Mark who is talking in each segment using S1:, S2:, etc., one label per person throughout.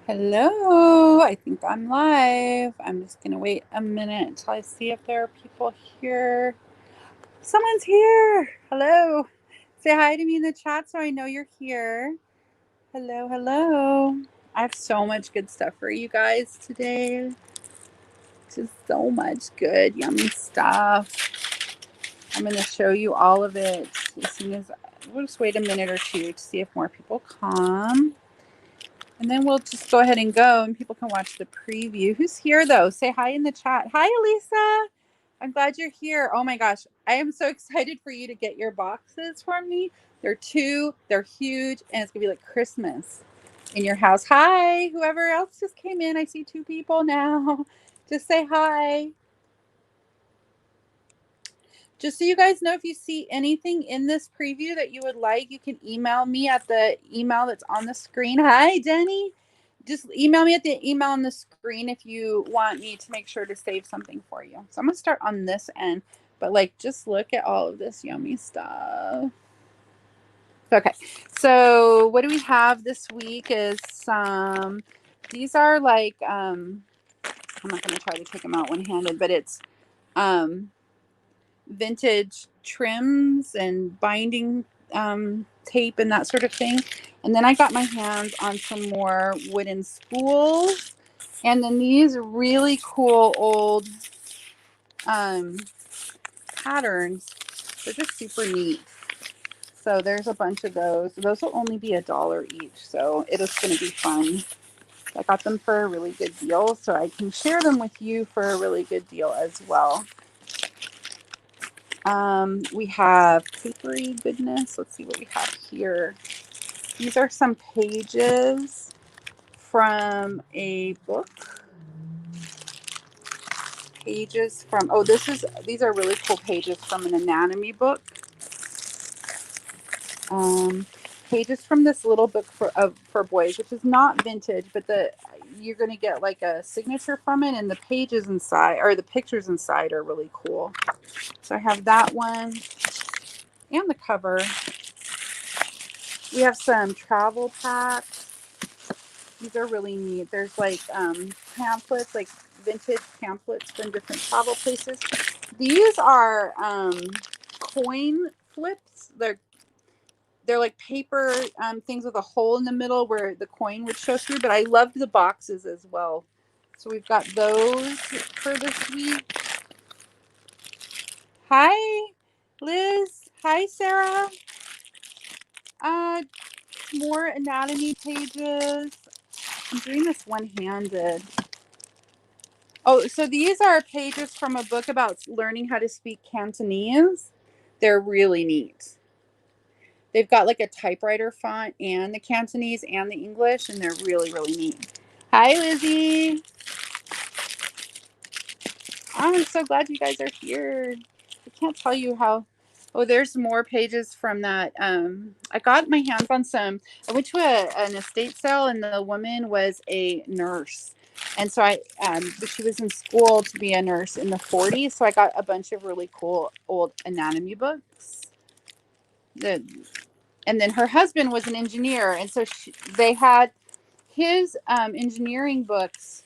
S1: Hello, I think I'm live. I'm just gonna wait a minute until I see if there are people here. Someone's here. Hello. Say hi to me in the chat so I know you're here. Hello, hello. I have so much good stuff for you guys today. Just so much good, yummy stuff. I'm gonna show you all of it as soon as we'll just wait a minute or two to see if more people come. And then we'll just go ahead and go and people can watch the preview. Who's here though? Say hi in the chat. Hi, Elisa. I'm glad you're here. Oh my gosh. I am so excited for you to get your boxes from me. They're huge, and it's gonna be like Christmas in your house. Hi, whoever else just came in. I see two people now. Just say hi. Just so you guys know, if you see anything in this preview that you would like, you can email me at the email that's on the screen. Hi, Denny. Just email me at the email on the screen if you want me to make sure to save something for you. So I'm going to start on this end, but like just look at all of this yummy stuff. Okay, so what do we have this week is these are like, I'm not going to try to take them out one-handed, but it's vintage trims and binding tape and that sort of thing. And then I got my hands on some more wooden spools. And then these really cool old patterns. They're just super neat. So there's a bunch of those. Those will only be $1 each. So it is going to be fun. I got them for a really good deal. So I can share them with you for a really good deal as well. We have papery goodness. Let's see what we have here. These are some pages from a book. Pages from, these are really cool pages from an anatomy book. Pages from this little book for boys, which is not vintage, but you're going to get like a signature from it, and the pages inside, or the pictures inside, are really cool. So I have that one and the cover. We have some travel packs. These are really neat. There's like pamphlets, like vintage pamphlets from different travel places. These are coin flips. They're like paper things with a hole in the middle where the coin would show through, but I loved the boxes as well. So we've got those for this week. Hi, Liz. Hi, Sarah. More anatomy pages. I'm doing this one-handed. Oh, so these are pages from a book about learning how to speak Cantonese. They're really neat. They've got like a typewriter font and the Cantonese and the English, and they're really, really neat. Hi, Lizzie. I'm so glad you guys are here. I can't tell you how. Oh, there's more pages from that. I got my hands on some. I went to an estate sale, and the woman was a nurse. And so she was in school to be a nurse in the 40s. So I got a bunch of really cool old anatomy books. And then her husband was an engineer. And so they had his engineering books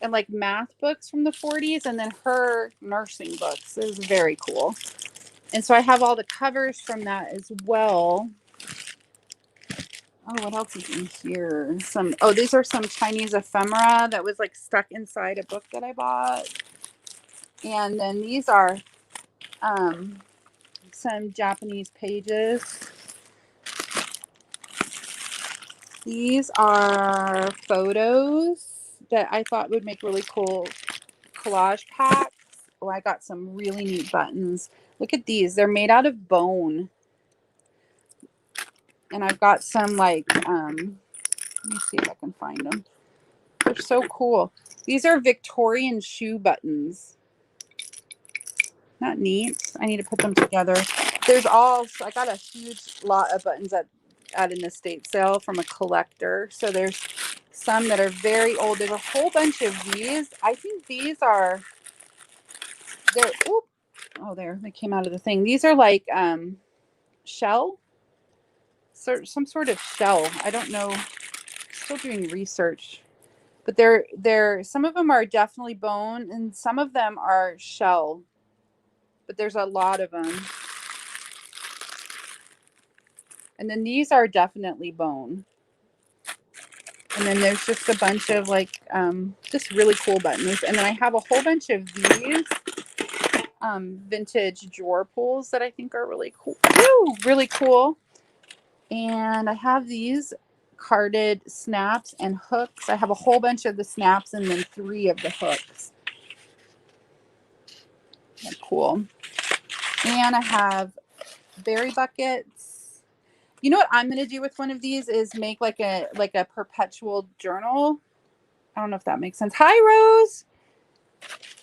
S1: and like math books from the 40s, and then her nursing books. It was very cool. And so I have all the covers from that as well. Oh, what else is in here? These are some Chinese ephemera that was like stuck inside a book that I bought. And then these are some Japanese pages. These are photos that I thought would make really cool collage packs. Oh, I got some really neat buttons. Look at these. They're made out of bone. And I've got some like, let me see if I can find them. They're so cool. These are Victorian shoe buttons. Not neat. I need to put them together. I got a huge lot of buttons at an estate sale from a collector. So there's some that are very old. There's a whole bunch of these. I think these are, there, they came out of the thing. These are like shell, some sort of shell. I don't know still doing research. But they're some of them are definitely bone and some of them are shell. But there's a lot of them. And then these are definitely bone. And then there's just a bunch of like just really cool buttons. And then I have a whole bunch of these vintage drawer pulls that I think are really cool. Woo, really cool. And I have these carded snaps and hooks. I have a whole bunch of the snaps and then 3 of the hooks. They're cool. And I have berry buckets. You know what I'm going to do with one of these is make like a perpetual journal. I don't know if that makes sense. Hi, Rose.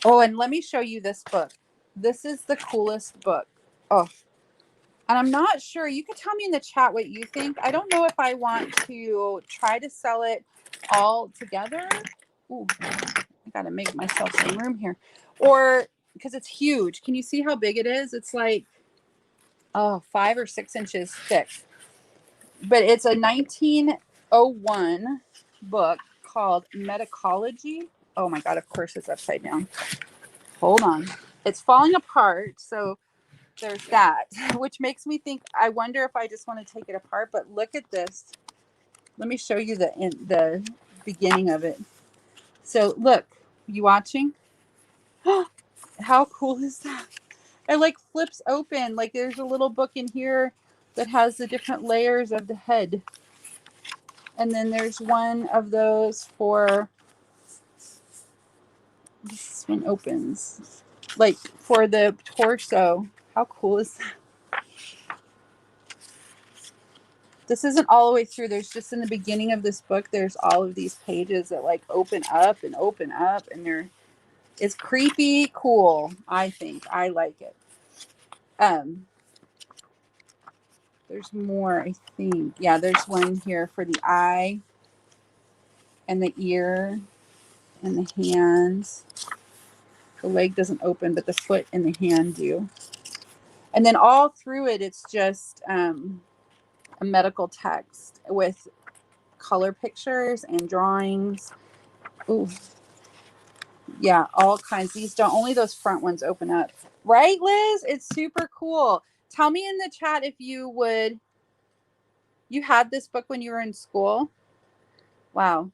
S1: Oh, and let me show you this book. This is the coolest book. Oh, and I'm not sure. You can tell me in the chat what you think. I don't know if I want to try to sell it all together. Ooh, I got to make myself some room here. Or because it's huge. Can you see how big it is? It's like, 5 or 6 inches thick. But it's a 1901 book called Metacology. Oh my God, of course it's upside down. Hold on. It's falling apart. So there's that, which makes me think, I wonder if I just want to take it apart. But look at this. Let me show you the beginning of it. So look, you watching? How cool is that? It like flips open. Like there's a little book in here that has the different layers of the head. And then there's one of those for, this one opens, like for the torso. How cool is that? This isn't all the way through. There's just in the beginning of this book, there's all of these pages that like open up, and it's creepy cool. I think I like it. There's more, I think. Yeah, there's one here for the eye and the ear and the hands. The leg doesn't open, but the foot and the hand do. And then all through it, it's just a medical text with color pictures and drawings. Ooh. Yeah, all kinds. These don't, only those front ones open up. Right, Liz? It's super cool. Tell me in the chat if you had this book when you were in school. Wow.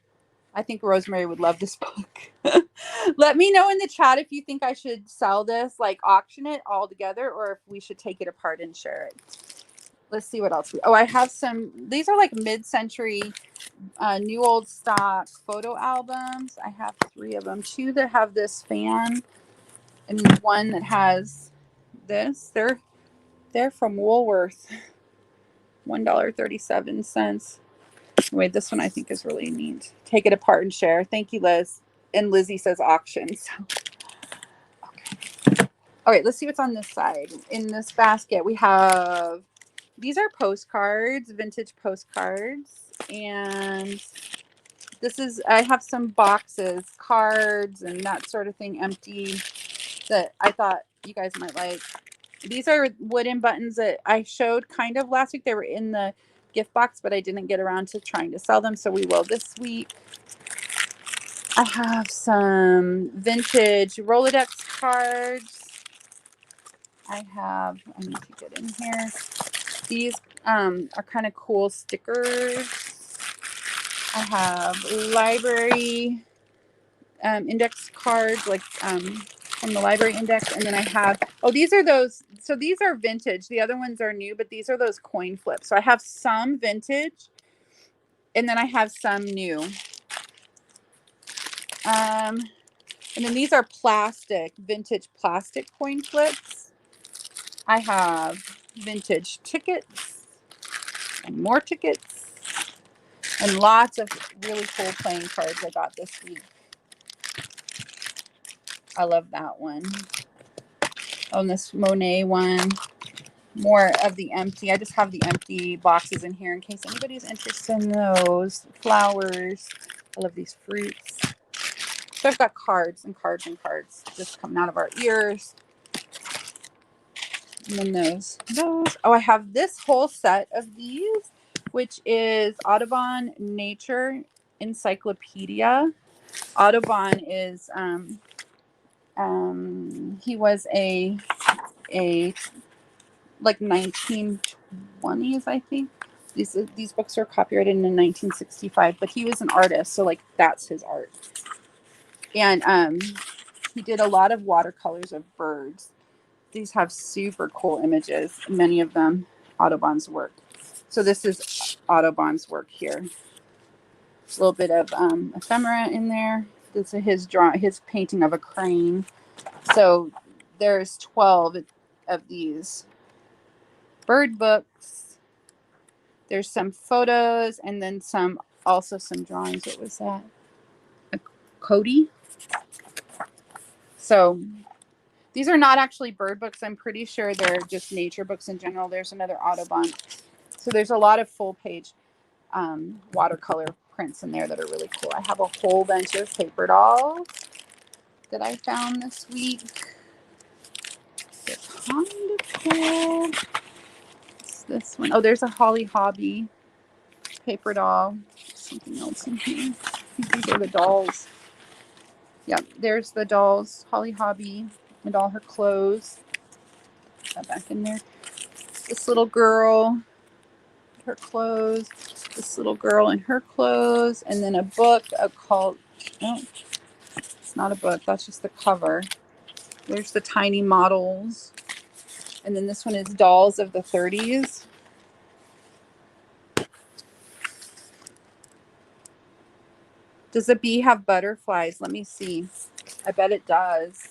S1: I think Rosemary would love this book. Let me know in the chat if you think I should sell this, like auction it all together, or if we should take it apart and share it. Let's see what else. I have some, these are like mid-century new old stock photo albums. I have 3 of them. 2 that have this fan and 1 that has this. They're from Woolworth. $1.37. Wait, this one I think is really neat. Take it apart and share. Thank you, Liz. And Lizzie says auction. So. Okay. All right, let's see what's on this side. In this basket, we have, these are postcards, vintage postcards. And this is, I have some boxes, cards, and that sort of thing empty that I thought you guys might like. These are wooden buttons that I showed kind of last week. They were in the gift box, but I didn't get around to trying to sell them, so we will this week. I have some vintage Rolodex cards. I need to get in here. These are kind of cool stickers. I have library index cards, like from the library index. And then I have, these are those. So these are vintage. The other ones are new, but these are those coin flips. So I have some vintage and then I have some new. And then these are vintage plastic coin flips. I have vintage tickets and more tickets and lots of really cool playing cards I got this week. I love that one. On this Monet one, more of the empty. I just have the empty boxes in here in case anybody's interested in those. Flowers. I love these fruits. So I've got cards and cards and cards just coming out of our ears. And then those. I have this whole set of these, which is Audubon Nature encyclopedia. Audubon is he was a like 1920s, I think. These books are copyrighted in 1965, but he was an artist, so like that's his art. And he did a lot of watercolors of birds. These have super cool images, many of them Audubon's work. So this is Audubon's work here. A little bit of ephemera in there. This is his painting of a crane. So there's 12 of these bird books. There's some photos and then also some drawings. What was that? A Cody. So these are not actually bird books. I'm pretty sure they're just nature books in general. There's another Audubon. So there's a lot of full page watercolor prints in there that are really cool. I have a whole bunch of paper dolls that I found this week. They're kind of cool. What's this one? Oh, there's a Holly Hobby paper doll. Something else in here. I think these are the dolls. Yeah, there's the dolls. Holly Hobby and all her clothes. Put that back in there. This little girl, her clothes. This little girl in her clothes. And then a book called... Oh, it's not a book. That's just the cover. There's the tiny models. And then this one is dolls of the 30s. Does a bee have butterflies? Let me see. I bet it does.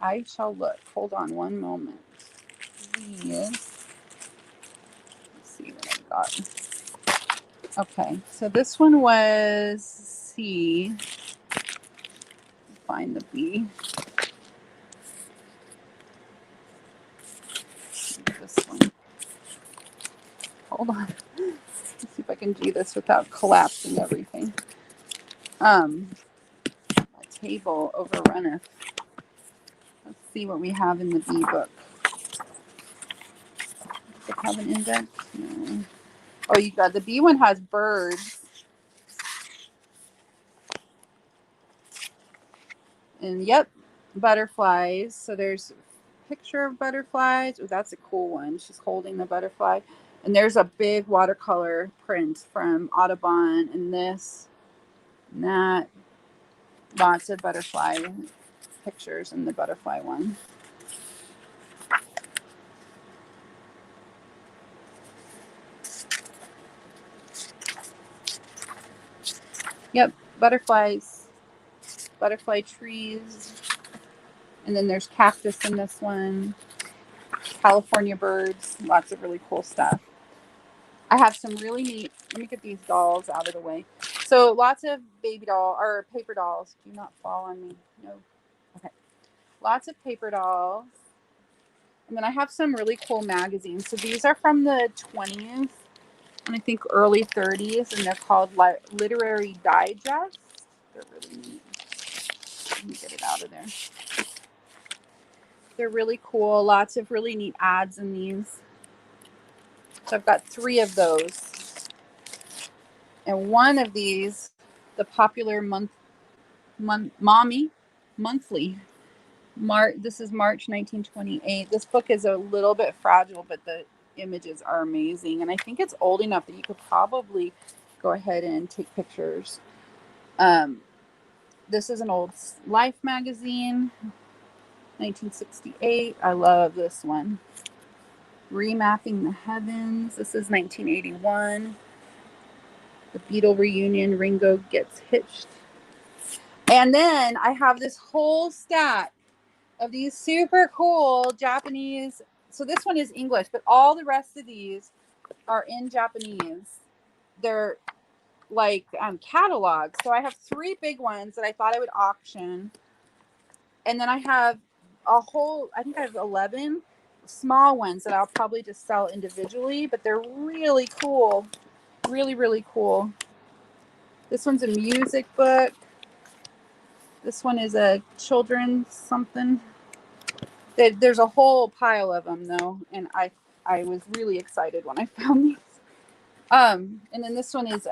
S1: I shall look. Hold on one moment. Yes. Let's see what I got. Okay, so this one was C. Find the bee. This one. Hold on. Let's see if I can do this without collapsing everything. My table overrunneth. Let's see what we have in the bee book. Does it have an index? No. Oh, you got the bee one has birds. And yep, butterflies. So there's a picture of butterflies. Oh, that's a cool one. She's holding the butterfly. And there's a big watercolor print from Audubon and this and that. Lots of butterfly pictures in the butterfly one. Yep, butterflies, butterfly trees. And then there's cactus in this one. California birds, lots of really cool stuff. I have some really neat, let me get these dolls out of the way. So lots of baby doll or paper dolls. Do not fall on me. No. Okay. Lots of paper dolls. And then I have some really cool magazines. So these are from the 20s and I think early 30s, and they're called Literary Digest. They're really neat. Let me get it out of there. They're really cool. Lots of really neat ads in these. So I've got 3 of those. And one of these, the popular Mommy Monthly. This is March 1928. This book is a little bit fragile, but the images are amazing. And I think it's old enough that you could probably go ahead and take pictures. This is an old Life magazine, 1968. I love this one. Remapping the Heavens. This is 1981. The Beatle reunion. Ringo gets hitched. And then I have this whole stack of these super cool Japanese. So this one is English, but all the rest of these are in Japanese. They're like catalogs. So I have 3 big ones that I thought I would auction. And then I have I think I have 11 small ones that I'll probably just sell individually, but they're really cool. Really, really cool. This one's a music book. This one is a children's something. There's a whole pile of them though, and I was really excited when I found these. And then this one is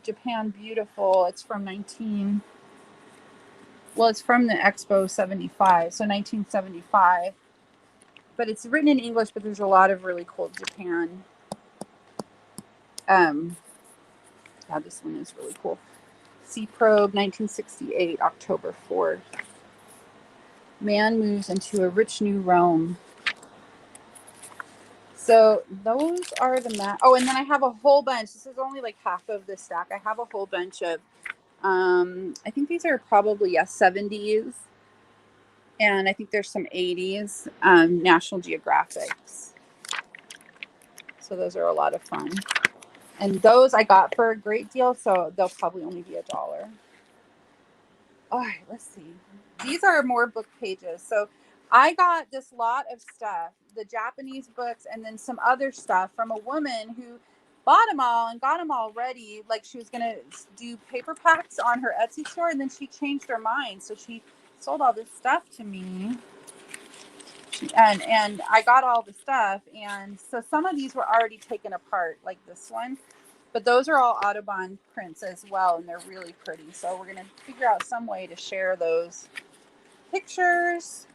S1: Japan Beautiful. It's from well, it's from the Expo 75, so 1975. But it's written in English, but there's a lot of really cool Japan. Yeah, this one is really cool. Sea Probe, 1968, October 4th. Man moves into a rich new realm. So those are the oh, and then I have a whole bunch. This is only like half of the stack. I have a whole bunch of, I think these are probably 70s, and I think there's some 80s National Geographics. So those are a lot of fun. And those I got for a great deal, so they'll probably only be $1. All right, let's see. These are more book pages. So I got this lot of stuff, the Japanese books, and then some other stuff from a woman who bought them all and got them all ready. Like she was going to do paper packs on her Etsy store, and then she changed her mind. So she sold all this stuff to me. And I got all the stuff. And so some of these were already taken apart, like this one. But those are all Audubon prints as well, and they're really pretty. So we're going to figure out some way to share those pictures.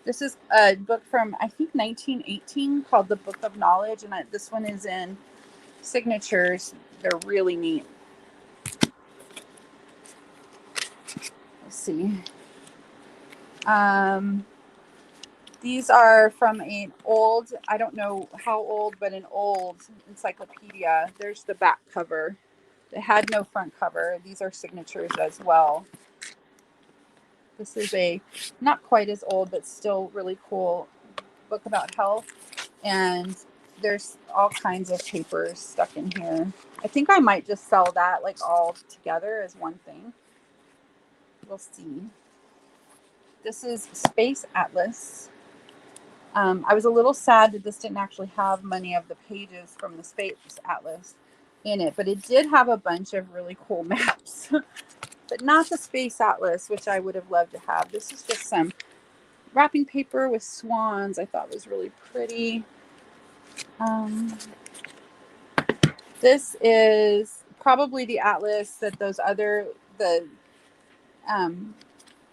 S1: This is a book from, I think, 1918 called The Book of Knowledge, and this one is in signatures. They're really neat. Let's see. These are from an old, I don't know how old, but an old encyclopedia. There's the back cover. It had no front cover. These are signatures as well. This is a not quite as old, but still really cool book about health. And there's all kinds of papers stuck in here. I think I might just sell that like all together as one thing. We'll see. This is Space Atlas. I was a little sad that this didn't actually have many of the pages from the Space Atlas in it, but it did have a bunch of really cool maps, but not the Space Atlas, which I would have loved to have. This is just some wrapping paper with swans. I thought was really pretty. This is probably the atlas that those other,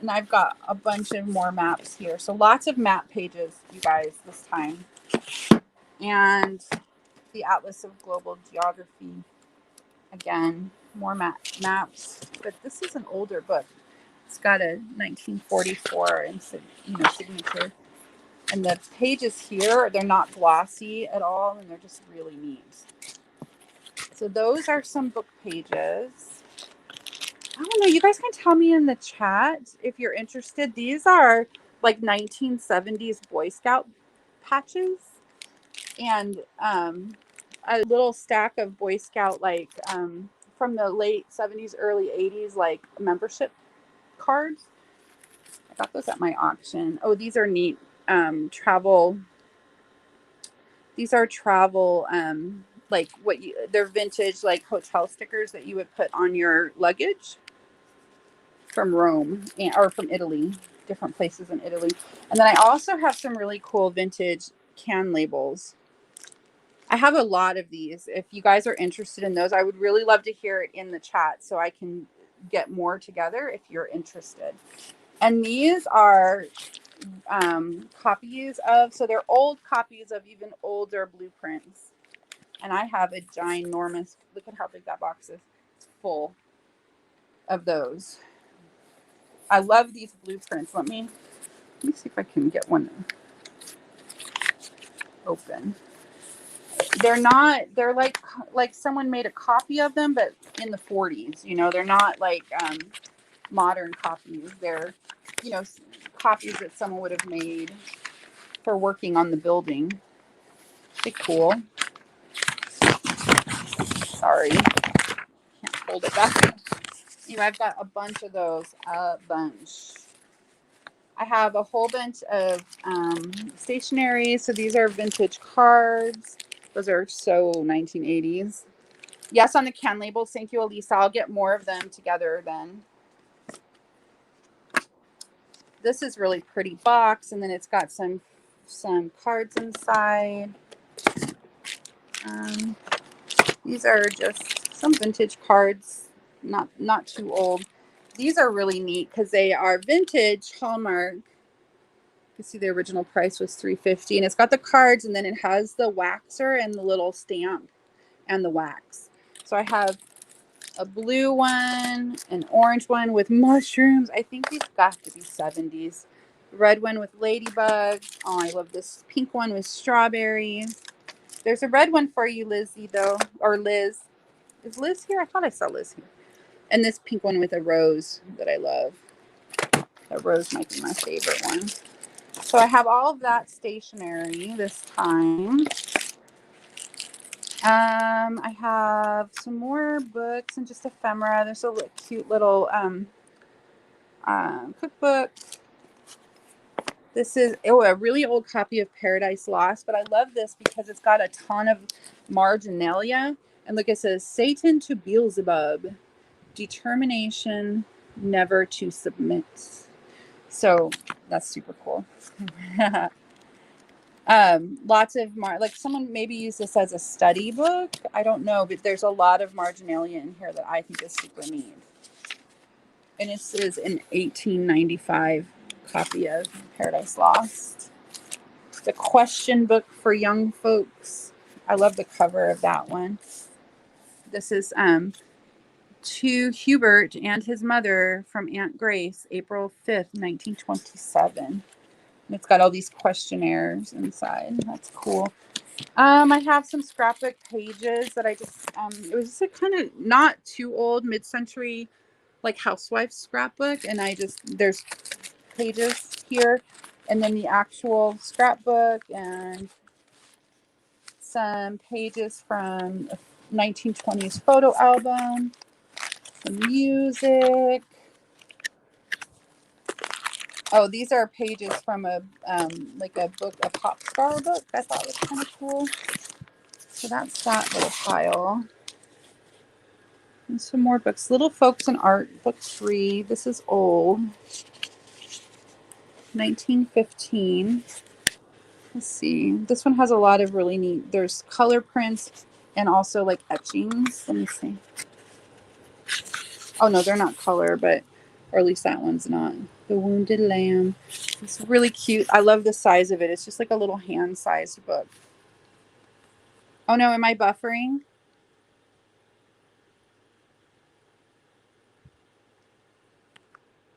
S1: and I've got a bunch of more maps here. So lots of map pages, you guys, this time. And the Atlas of Global Geography. Again, more maps. But this is an older book. It's got a 1944 signature. And the pages here, they're not glossy at all, and they're just really neat. So those are some book pages. I don't know. You guys can tell me in the chat if you're interested. These are like 1970s Boy Scout patches, and a little stack of Boy Scout from the late 70s, early 80s membership cards. I got those at my auction. Oh, these are neat. Travel. These are travel. They're vintage hotel stickers that you would put on your luggage. From Rome or from Italy, different places in Italy. And then I also have some really cool vintage can labels. I have a lot of these. If you guys are interested in those, I would really love to hear it in the chat so I can get more together if you're interested. And these are copies of, so they're old copies of even older blueprints. And I have a ginormous, look at how big that box is. It's full of those. I love these blueprints. Let me see if I can get one open. They're like someone made a copy of them, but in the 40s. You know, they're not like modern copies. They're, copies that someone would have made for working on the building. Pretty cool. Sorry, can't hold it back. Anyway, I've got a bunch of those. I have a whole bunch of stationery. So these are vintage cards. Those are so 1980s. Yes, on the can labels. Thank you, Elisa. I'll get more of them together then. This is really pretty box, and then it's got some cards inside. These are just some vintage cards, not too old. These are really neat because they are vintage Hallmark. You can see the original price was $3.50, and it's got the cards, and then it has the waxer and the little stamp and the wax. So I have a blue one, an orange one with mushrooms. I think these got to be 70s. Red one with ladybugs. Oh, I love this pink one with strawberries. There's a red one for you, Lizzie, though, or Liz. Is Liz here? I thought I saw Liz here. And this pink one with a rose that I love. That rose might be my favorite one. So I have all of that stationery this time. I have some more books and just ephemera. There's a cute little cookbook. This is a really old copy of Paradise Lost, but I love this because it's got a ton of marginalia. And look, it says Satan to Beelzebub, determination never to submit. So that's super cool. Lots of like someone maybe used this as a study book. I don't know, but there's a lot of marginalia in here that I think is super neat. And this is an 1895 copy of Paradise Lost. The question book for young folks. I love the cover of that one. This is to Hubert and his mother from Aunt Grace, April 5th, 1927. And it's got all these questionnaires inside. That's cool. I have some scrapbook pages that I just, it was just kind of not too old, mid-century, like housewife scrapbook. And there's pages here. And then the actual scrapbook and some pages from a 1920s photo album, some music. Oh, these are pages from a book, a pop star book I thought was kind of cool. So that's that little pile. And some more books. Little Folks in Art, book 3. This is old. 1915. Let's see. This one has a lot of really neat, there's color prints and also like etchings. Let me see. Oh no, they're not color, or at least that one's not. The Wounded Lamb. It's really cute. I love the size of it. It's just like a little hand-sized book. Oh no, am I buffering?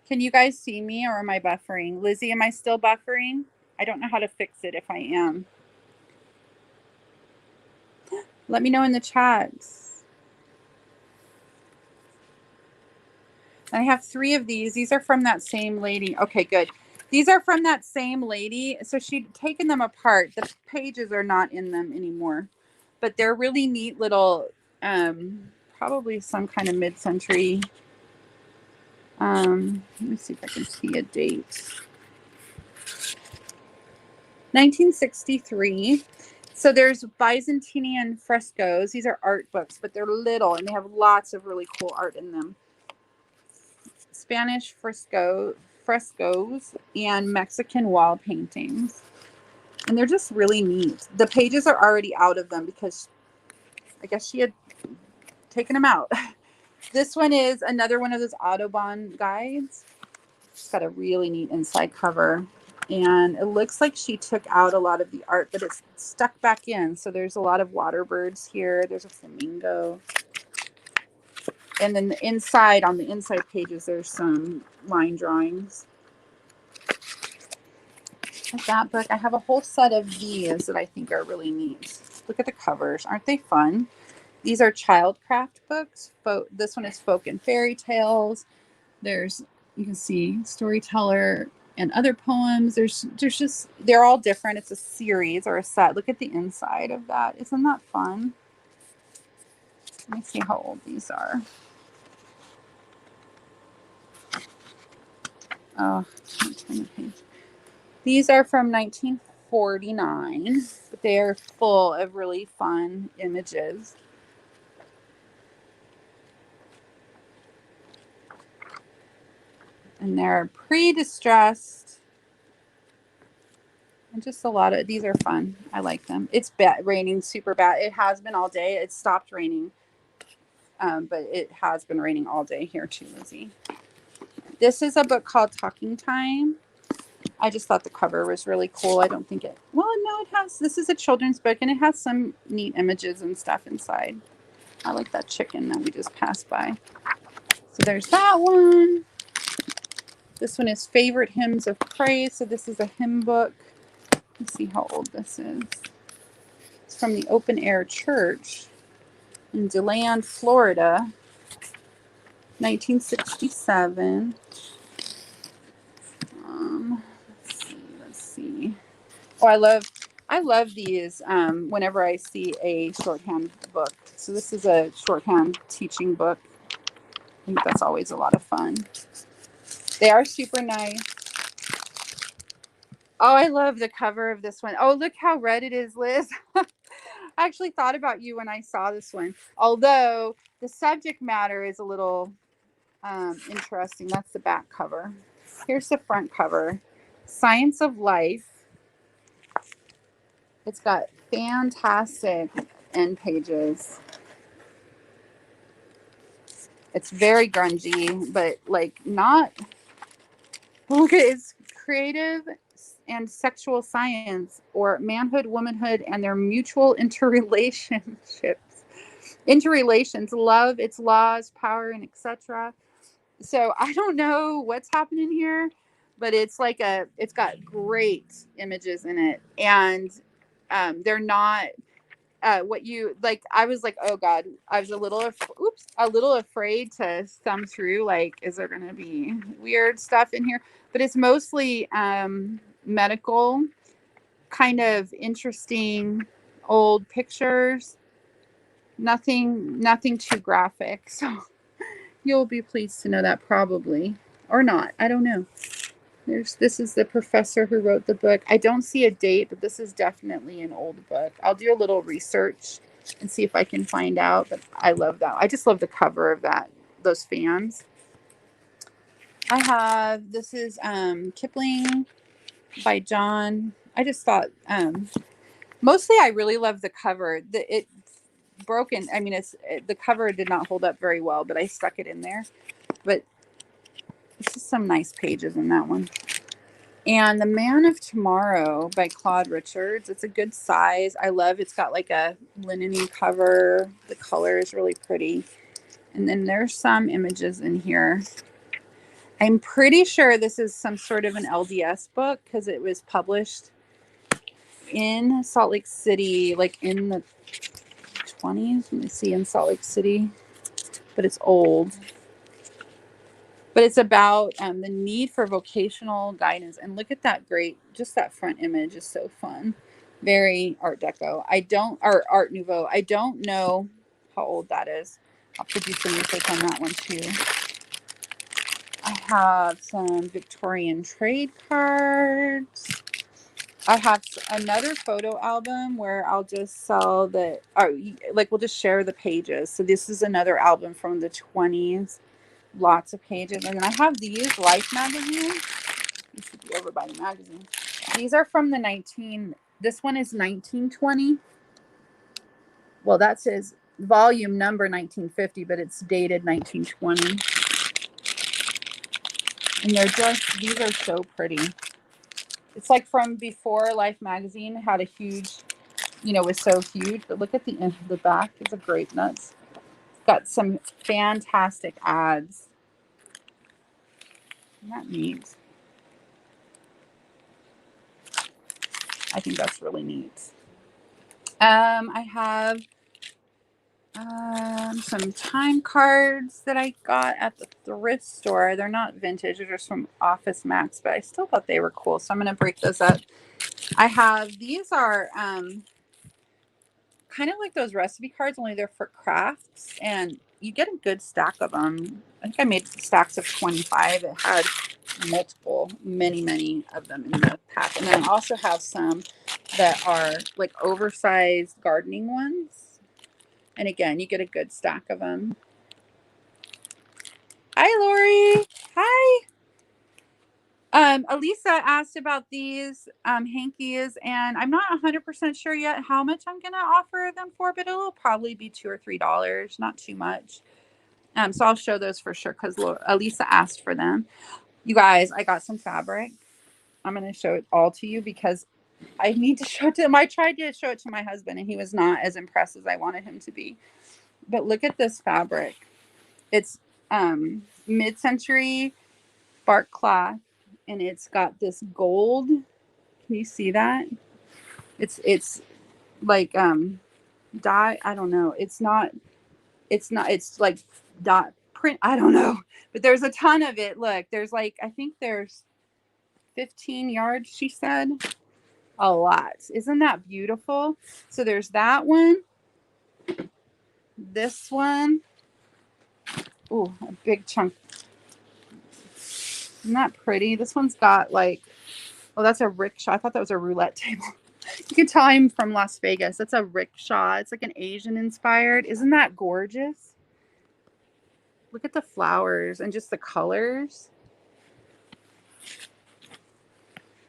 S1: Can you guys see me or am I buffering? Lizzie, am I still buffering? I don't know how to fix it if I am. Let me know in the chats. I have 3 of these. These are from that same lady. Okay, good. These are from that same lady. So she'd taken them apart. The pages are not in them anymore. But they're really neat little, probably some kind of mid-century. Let me see if I can see a date. 1963. So there's Byzantine frescoes. These are art books, but they're little and they have lots of really cool art in them. Spanish frescoes and Mexican wall paintings. And they're just really neat. The pages are already out of them because I guess she had taken them out. This one is another one of those Audubon guides. It's got a really neat inside cover. And it looks like she took out a lot of the art, but it's stuck back in. So there's a lot of water birds here. There's a flamingo. And then on the inside pages, there's some line drawings. Like that book. I have a whole set of these that I think are really neat. Look at the covers. Aren't they fun? These are childcraft books. This one is folk and fairy tales. You can see storyteller and other poems. They're all different. It's a series or a set. Look at the inside of that. Isn't that fun? Let me see how old these are. Oh, can't turn the page. These are from 1949, but they are full of really fun images. And they're pre-distressed. And just a lot of, these are fun. I like them. It's raining super bad. It has been all day. It stopped raining. but it has been raining all day here too, Lizzie. This is a book called Talking Time. I just thought the cover was really cool. I don't think it, well, no, it has, this is a children's book and it has some neat images and stuff inside. I like that chicken that we just passed by. So there's that one. This one is Favorite Hymns of Praise. So this is a hymn book. Let's see how old this is. It's from the Open Air Church in DeLand, Florida, 1967. Let's see. Oh, I love these whenever I see a shorthand book. So this is a shorthand teaching book. I think that's always a lot of fun. They are super nice. Oh, I love the cover of this one. Oh, look how red it is, Liz. I actually thought about you when I saw this one. Although the subject matter is a little interesting. That's the back cover. Here's the front cover. Science of Life. It's got fantastic end pages. It's very grungy, but like not. Look at it. It's creative and sexual science, or manhood, womanhood, and their mutual interrelations, love, its laws, power, and etc. So I don't know what's happening here, but it's like it's got great images in it, and they're not what you like. I was like, oh god, I was a little afraid to thumb through, like, is there gonna be weird stuff in here? But it's mostly medical, kind of interesting old pictures, nothing too graphic. So you'll be pleased to know that, probably, or not, I don't know. This is the professor who wrote the book. I don't see a date, but this is definitely an old book. I'll do a little research and see if I can find out. But I love that. I just love the cover of those fans. This is Kipling by John. I just thought mostly I really love the cover. It's broken. I mean, the cover did not hold up very well, but I stuck it in there. But this is some nice pages in that one. And The Man of Tomorrow by Claude Richards. It's a good size. I love it's got like a linen-y cover. The color is really pretty. And then there's some images in here. I'm pretty sure this is some sort of an LDS book because it was published in Salt Lake City, like in the 20s. Let me see, in Salt Lake City. But it's old. But it's about the need for vocational guidance. And look at that just that front image is so fun. Very Art Deco. Or Art Nouveau. I don't know how old that is. I'll have to do some research on that one too. I have some Victorian trade cards. I have another photo album where I'll just sell we'll just share the pages. So this is another album from the 20s. Lots of pages. And then I have these Life magazine. You should be over by the magazine. These are from this one is 1920. Well, that says volume number 1950, but it's dated 1920. And these are so pretty. It's like from before Life magazine had a huge, was so huge. But look at the back. It's a grape nuts. Got some fantastic ads. Isn't that neat? I think that's really neat. I have some time cards that I got at the thrift store. They're not vintage. They're just from Office Max, but I still thought they were cool. So I'm going to break those up. These are kind of like those recipe cards, only they're for crafts. And you get a good stack of them. I think I made stacks of 25. It had many of them in the pack. And then I also have some that are like oversized gardening ones. And again, you get a good stack of them. Hi, Lori. Hi. Elisa asked about these hankies, and I'm not 100% sure yet how much I'm gonna offer them for, but it'll probably be $2 or $3, not too much. So I'll show those for sure because Elisa asked for them. You guys, I got some fabric. I'm gonna show it all to you because I need to show it to him. I tried to show it to my husband, and he was not as impressed as I wanted him to be. But look at this fabric. It's mid-century bark cloth, and it's got this gold. Can you see that? It's like dye. I don't know. It's not. It's like dot print. I don't know. But there's a ton of it. Look, there's like I think there's 15 yards. She said a lot. Isn't that beautiful? So there's that one. This one. Ooh, a big chunk. Isn't that pretty? This one's got like, oh, that's a rickshaw. I thought that was a roulette table. You can tell I'm from Las Vegas. That's a rickshaw. It's like an Asian inspired. Isn't that gorgeous? Look at the flowers and just the colors.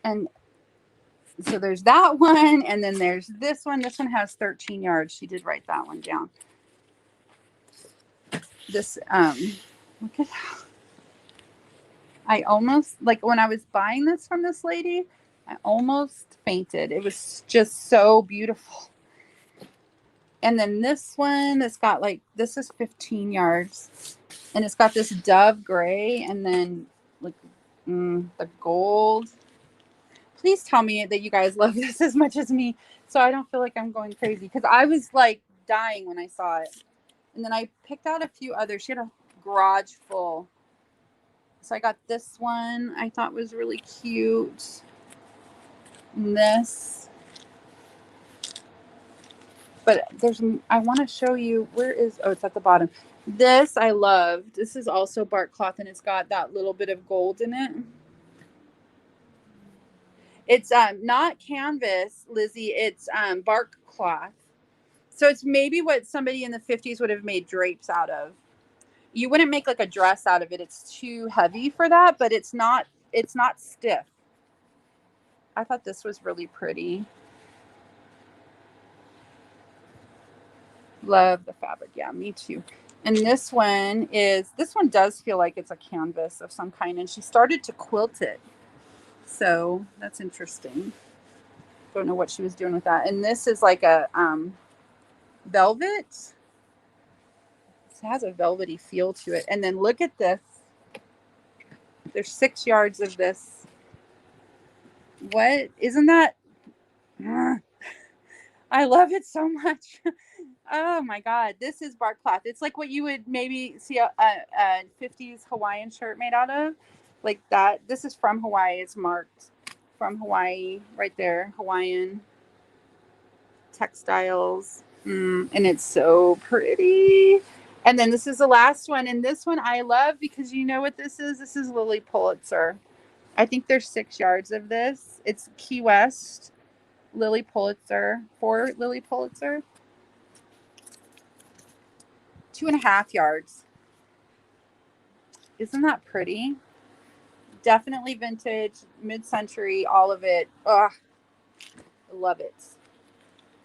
S1: And so there's that one. And then there's this one. This one has 13 yards. She did write that one down. This, look at how. I almost, like when I was buying this from this lady, I almost fainted. It was just so beautiful. And then this one, it's got like, this is 15 yards. And it's got this dove gray and then like the gold. Please tell me that you guys love this as much as me so I don't feel like I'm going crazy. Because I was like dying when I saw it. And then I picked out a few others. She had a garage full. So I got this one I thought was really cute. And this. But there's, I want to show you, where is, oh, it's at the bottom. This I love. This is also bark cloth and it's got that little bit of gold in it. It's not canvas, Lizzie. It's bark cloth. So it's maybe what somebody in the 50s would have made drapes out of. You wouldn't make like a dress out of it. It's too heavy for that, but it's not stiff. I thought this was really pretty. Love the fabric. Yeah, me too. And this one does feel like it's a canvas of some kind, and she started to quilt it. So that's interesting. Don't know what she was doing with that. And this is like a velvet. It has a velvety feel to it. And then look at this. There's 6 yards of this. What? Isn't that? I love it so much. Oh my God. This is bark cloth. It's like what you would maybe see a 50s Hawaiian shirt made out of. Like that. This is from Hawaii. It's marked from Hawaii right there. Hawaiian textiles. And it's so pretty. And then this is the last one. And this one I love because you know what this is? This is Lilly Pulitzer. I think there's 6 yards of this. It's Key West, Lilly Pulitzer, for Lilly Pulitzer. 2.5 yards. Isn't that pretty? Definitely vintage, mid-century, all of it. Ugh, I love it.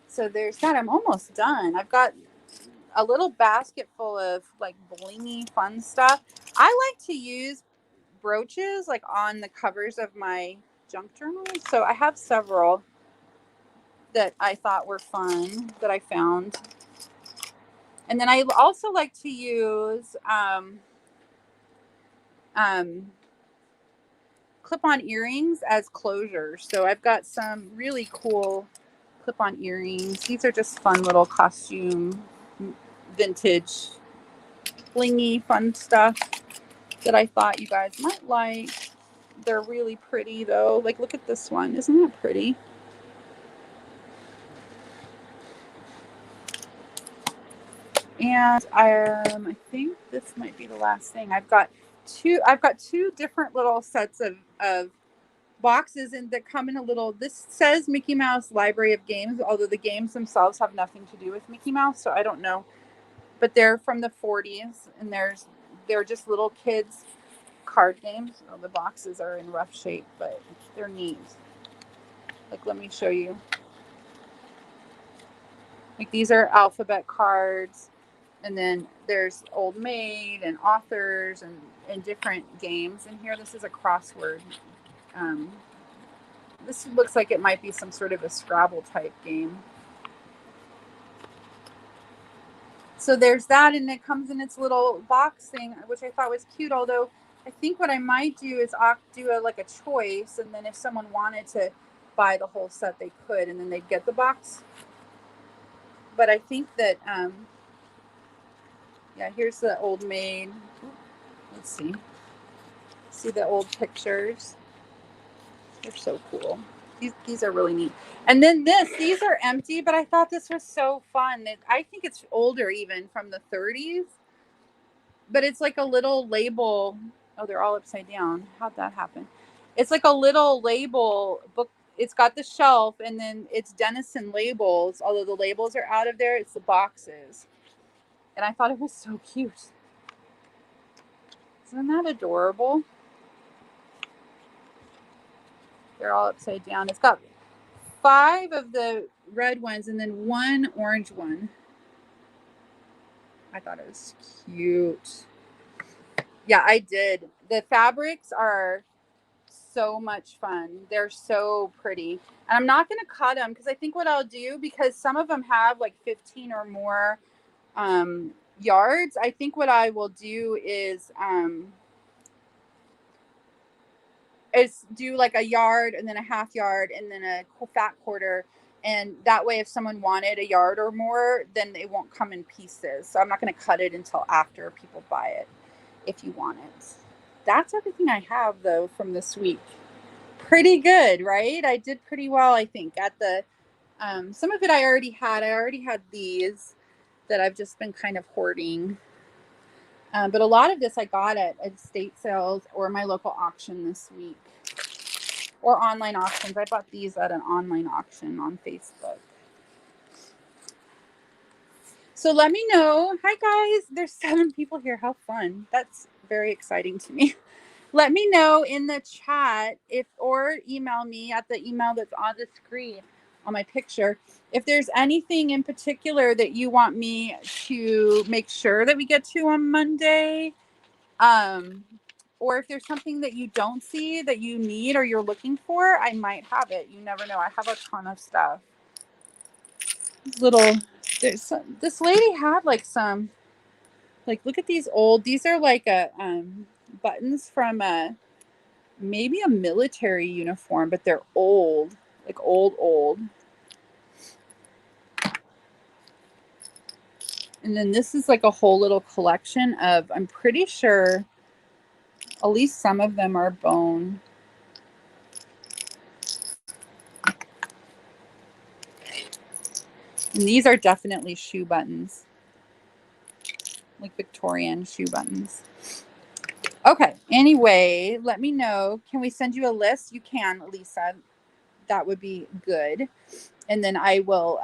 S1: So there's that. I'm almost done. I've got a little basket full of like blingy fun stuff. I like to use brooches like on the covers of my junk journals. So I have several that I thought were fun that I found. And then I also like to use clip-on earrings as closures. So I've got some really cool clip-on earrings. These are just fun little costume, vintage, blingy, fun stuff that I thought you guys might like. They're really pretty though. Like, look at this one. Isn't that pretty? And I think this might be the last thing. I've got two different little sets of boxes and that come in a little, this says Mickey Mouse Library of Games, although the games themselves have nothing to do with Mickey Mouse, so I don't know. But they're from the 40s and they're just little kids card games. Oh, the boxes are in rough shape, but they're neat. Like, let me show you. Like, these are alphabet cards. And then there's Old Maid and authors and different games in here. This is a crossword. This looks like it might be some sort of a Scrabble type game. So there's that, and it comes in its little box thing, which I thought was cute. Although I think what I might do is do like a choice, and then if someone wanted to buy the whole set, they could, and then they'd get the box. But I think that, yeah, here's the Old Maid. Let's see. See the old pictures. They're so cool. These are really neat. And then these are empty, but I thought this was so fun. I think it's older even, from the 30s. But it's like a little label. Oh, they're all upside down. How'd that happen? It's like a little label book. It's got the shelf, and then it's Denison labels. Although the labels are out of there, it's the boxes. And I thought it was so cute. Isn't that adorable? They're all upside down. It's got 5 of the red ones and then 1 orange one. I thought it was cute. Yeah, I did. The fabrics are so much fun. They're so pretty. And I'm not going to cut them, because I think what I'll do, because some of them have like 15 or more yards, I think what I will do is do like a yard and then a half yard and then a fat quarter. And that way, if someone wanted a yard or more, then it won't come in pieces. So I'm not going to cut it until after people buy it, if you want it. That's everything I have, though, from this week. Pretty good, right? I did pretty well, I think. At the some of it I already had. I already had these that I've just been kind of hoarding. But a lot of this I got at estate sales or my local auction this week. Or online auctions. I bought these at an online auction on Facebook. So let me know. Hi, guys. There's 7 people here. How fun. That's very exciting to me. Let me know in the chat or email me at the email that's on the screen on my picture if there's anything in particular that you want me to make sure that we get to on Monday. Or if there's something that you don't see that you need or you're looking for, I might have it. You never know. I have a ton of stuff. This lady had like some, like, look at these these are like buttons from maybe a military uniform, but they're old, like old. And then this is like a whole little collection of, I'm pretty sure at least some of them are bone. And these are definitely shoe buttons, like Victorian shoe buttons. Okay, anyway, let me know. Can we send you a list? You can, Lisa. That would be good. And then I will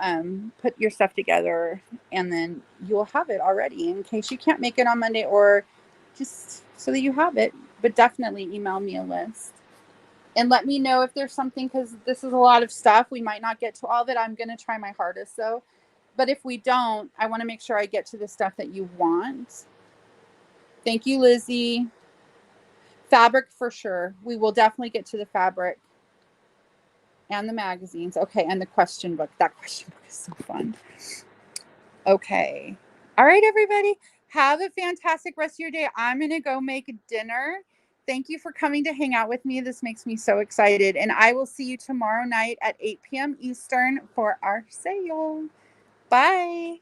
S1: put your stuff together, and then you'll have it already in case you can't make it on Monday, or just so that you have it. But definitely email me a list. And let me know if there's something, because this is a lot of stuff. We might not get to all of it. I'm going to try my hardest, though. But if we don't, I want to make sure I get to the stuff that you want. Thank you, Lizzie. Fabric for sure. We will definitely get to the fabric. And the magazines. Okay, and the question book. That question book is so fun. Okay. All right, everybody. Have a fantastic rest of your day. I'm going to go make dinner. Thank you for coming to hang out with me. This makes me so excited. And I will see you tomorrow night at 8 p.m. Eastern for our sale. Bye.